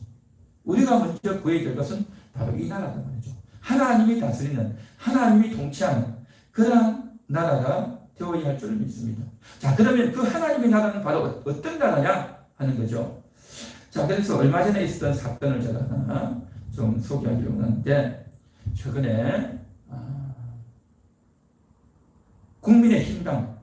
우리가 먼저 구해야 될 것은 바로 이 나라란 말이죠. 하나님이 다스리는, 하나님이 통치하는 그러한 나라가 되어야 할 줄 믿습니다. 자, 그러면 그 하나님의 나라는 바로 어떤 나라냐 하는 거죠. 자, 그래서 얼마 전에 있었던 사건을 제가 하나 좀 소개하기로 하는데 최근에 국민의힘당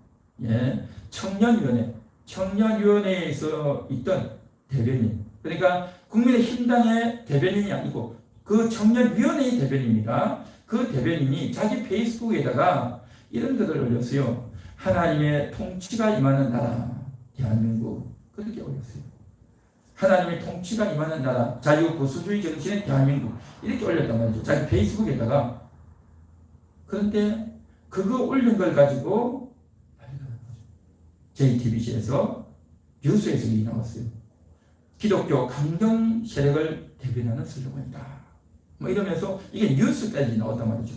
청년위원회에서 있던 대변인, 그러니까 국민의힘당의 대변인이 아니고 그 청년위원회의 대변인입니다. 그 대변인이 자기 페이스북에다가 이런 글을 올렸어요. 하나님의 통치가 임하는 나라 대한민국, 그렇게 올렸어요. 하나님의 통치가 임하는 나라, 자유 보수주의 정신의 대한민국, 이렇게 올렸단 말이죠. 자기 페이스북에다가. 그런데 그거 올린 걸 가지고 JTBC에서 뉴스에서 이 나왔어요. 기독교 강경 세력을 대변하는 슬로건이다. 뭐 이러면서 이게 뉴스까지 나왔단 말이죠.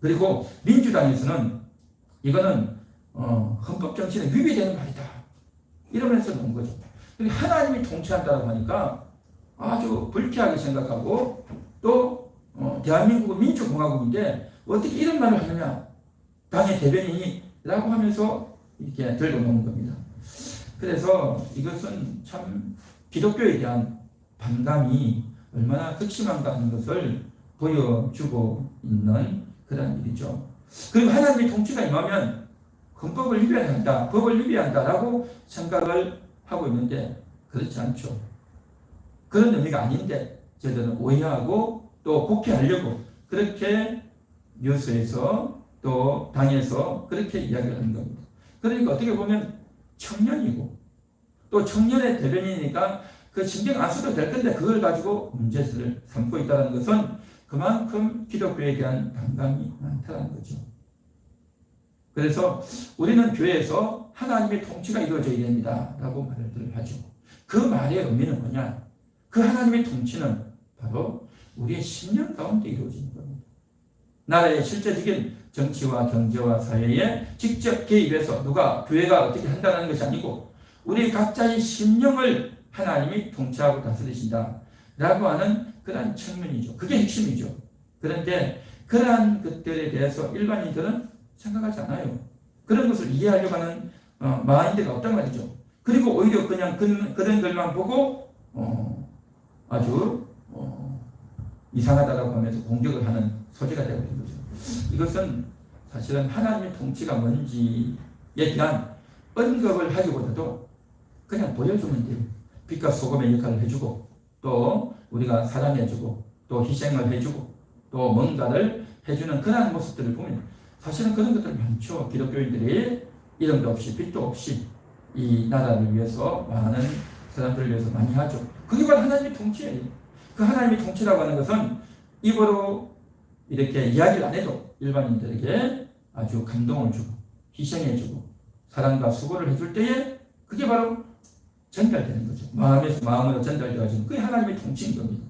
그리고 민주당에서는 이거는 헌법 정신에 위배되는 말이다. 이러면서 나온 거죠. 근데 하나님이 통치한다고 하니까 아주 불쾌하게 생각하고 또 대한민국은 민주공화국인데 어떻게 이런 말을 하느냐. 당의 대변인이라고 하면서 이렇게 들고 놓은 겁니다. 그래서 이것은 참 기독교에 대한 반감이 얼마나 극심한가 하는 것을 보여주고 있는 그런 일이죠. 그리고 하나님의 통치가 임하면 헌법을 위배한다, 법을 위배한다라고 생각을 하고 있는데 그렇지 않죠. 그런 의미가 아닌데 저들은 오해하고 또 국회하려고 그렇게 뉴스에서 또 당에서 그렇게 이야기를 하는 겁니다. 그러니까 어떻게 보면 청년이고 또 청년의 대변인이니까 그 신경 안 써도 될 건데 그걸 가지고 문제를 삼고 있다는 것은 그만큼 기독교에 대한 반감이 많다는 거죠. 그래서 우리는 교회에서 하나님의 통치가 이루어져야 됩니다 라고 말을 하죠. 그 말의 의미는 뭐냐? 그 하나님의 통치는 바로 우리의 신령 가운데 이루어지는 겁니다. 나라의 실제적인 정치와 경제와 사회에 직접 개입해서 누가 교회가 어떻게 한다는 것이 아니고 우리 각자의 심령을 하나님이 통치하고 다스리신다 라고 하는 그러한 측면이죠. 그게 핵심이죠. 그런데 그러한 것들에 대해서 일반인들은 생각하지 않아요. 그런 것을 이해하려고 하는 마인드가 없단 말이죠. 그리고 오히려 그냥 그런 것만 보고 아주 이상하다라고 하면서 공격을 하는 소지가 되어버린 거죠. 이것은 사실은 하나님의 통치가 뭔지에 대한 언급을 하기보다도 그냥 보여주면 돼요. 빛과 소금의 역할을 해주고 또 우리가 사랑해주고 또 희생을 해주고 또 뭔가를 해주는 그런 모습들을 보면 사실은 그런 것들 많죠. 기독교인들이 이름도 없이 빛도 없이 이 나라를 위해서 많은 사람들을 위해서 많이 하죠. 그게 바로 하나님의 통치예요. 그 하나님의 통치라고 하는 것은 입으로 이렇게 이야기를 안 해도 일반인들에게 아주 감동을 주고 희생해주고 사랑과 수고를 해줄 때에 그게 바로 전달되는 거죠. 마음에서 마음으로 전달되어지는 그게 하나님의 통치인 겁니다.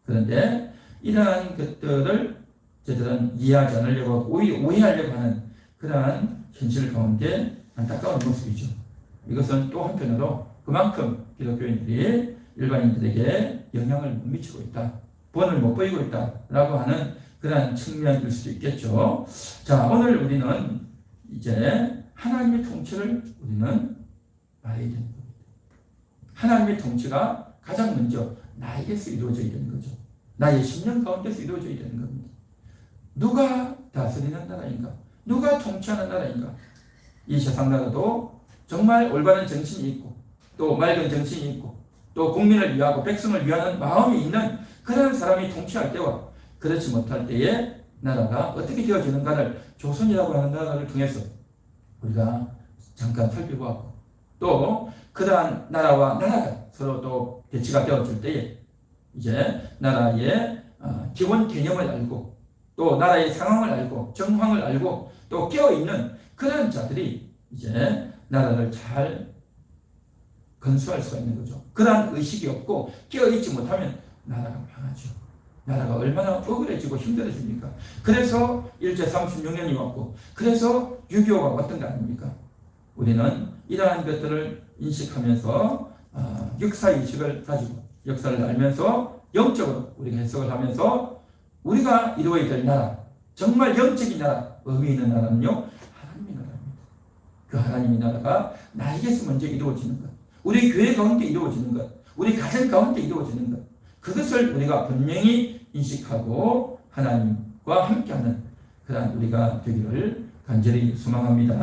그런데 이러한 것들을 저들은 이해하지 않으려고 오히려 오해하려고 하는 그러한 현실 가운데 안타까운 모습이죠. 이것은 또 한편으로 그만큼 기독교인들이 일반인들에게 영향을 못 미치고 있다. 본을 못 보이고 있다라고 하는 그러한 측면일 수도 있겠죠. 자, 오늘 우리는 이제 하나님의 통치를 우리는 알아야 되는 겁니다. 하나님의 통치가 가장 먼저 나에게서 이루어져야 되는 거죠. 나의 심령 가운데서 이루어져야 되는 겁니다. 누가 다스리는 나라인가? 누가 통치하는 나라인가? 이 세상 나라도 정말 올바른 정신이 있고 또 맑은 정신이 있고 또 국민을 위하고 백성을 위하는 마음이 있는 그런 사람이 통치할 때와 그렇지 못할 때에 나라가 어떻게 되어지는가를 조선이라고 하는 나라를 통해서 우리가 잠깐 살펴보았고 또 그러한 나라와 나라가 서로 또 대치가 되어질 때에 이제 나라의 기본 개념을 알고 또 나라의 상황을 알고 정황을 알고 또 깨어있는 그런 자들이 이제 나라를 잘 건수할 수가 있는 거죠. 그러한 의식이 없고 깨어있지 못하면 나라가 망하죠. 나라가 얼마나 억울해지고 힘들어집니까? 그래서 일제 36년이 왔고 그래서 6.25가 왔던 거 아닙니까? 우리는 이러한 것들을 인식하면서 역사의식을 가지고 역사를 알면서 영적으로 우리가 해석을 하면서 우리가 이루어야 될 나라, 정말 영적인 나라, 의미 있는 나라는요 하나님의 나라입니다. 그 하나님의 나라가 나에게서 먼저 이루어지는 것, 우리 교회 가운데 이루어지는 것, 우리 가정 가운데 이루어지는 것, 그것을 우리가 분명히 인식하고 하나님과 함께하는 그런 우리가 되기를 간절히 소망합니다.